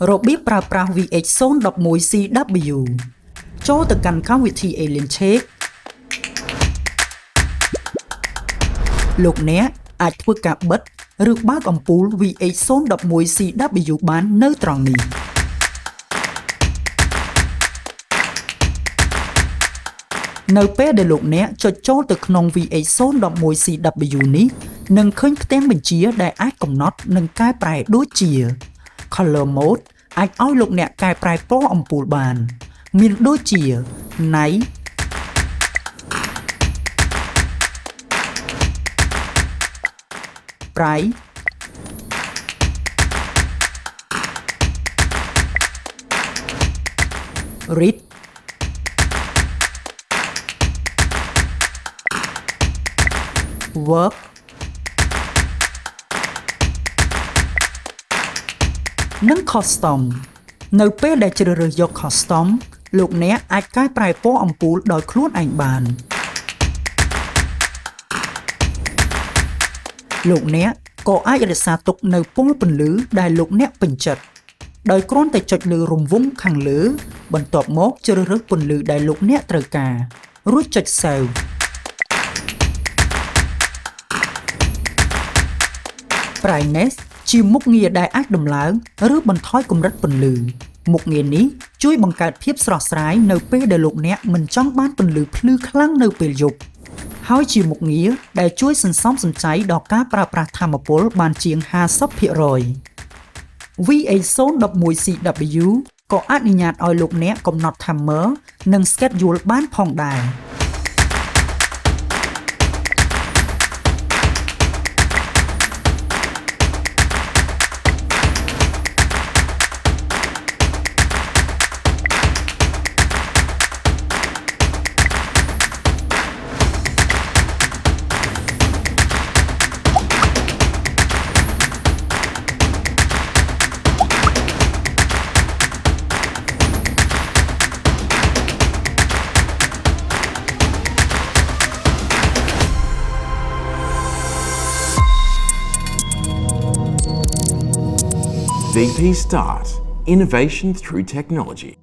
របៀបប្រើប្រាស់ VH-011-CW ចូលទៅកាន់កម្មវិធី Alien Check លោកអ្នកអាចធ្វើការបិទឬបើកអំពូល VH-011-CW បាននៅត្រង់នេះនៅពេលដែលលោកអ្នកចុចចូលទៅក្នុង VH-011-CW នេះនឹងឃើញផ្ទាំងបញ្ជាដែលអាចកំណត់និងកែប្រែដូចជា Color Mode អាចឲ្យលោកអ្នកកែប្រែពណ៌អំពូលបានមានដូចជា Night Bright Red Work និង Custom នៅពេលដែលជ្រើសរើសយក Custom លោកអ្នកអាចកែប្រែពណ៌អំពូលដោយខ្លួនឯងបានលោកអ្នកក៏អាចរក្សាទុកនៅពណ៌ពន្លឺដែលលោកអ្នកពេញចិត្តដោយគ្រាន់តែចុចលើរង្វង់ខាងលើបន្ទាប់មកជ្រើសរើសពន្លឺដែលលោកអ្នកត្រូវការរួចចុច Save Brightness ជាមុខងារដែលអាចដំឡើងឬបន្ថយកម្រិតពន្លឺមុខងារនេះជួយបង្កើតភាពស្រស់ស្រាយនៅពេលដែលលោកអ្នកមិនចង់បានពន្លឺភ្លឺខ្លាំងនៅពេលយប់ហើយជាមុខងារដែលជួយសន្សំសំចៃដល់ការប្រើប្រាស់ថាមពលបានជាង 50% VH-011-CW ក៏អនុញ្ញាតឲ្យលោកអ្នកកំណត់ timer និង schedule បានផងដែរ VP.Start. Innovation through technology.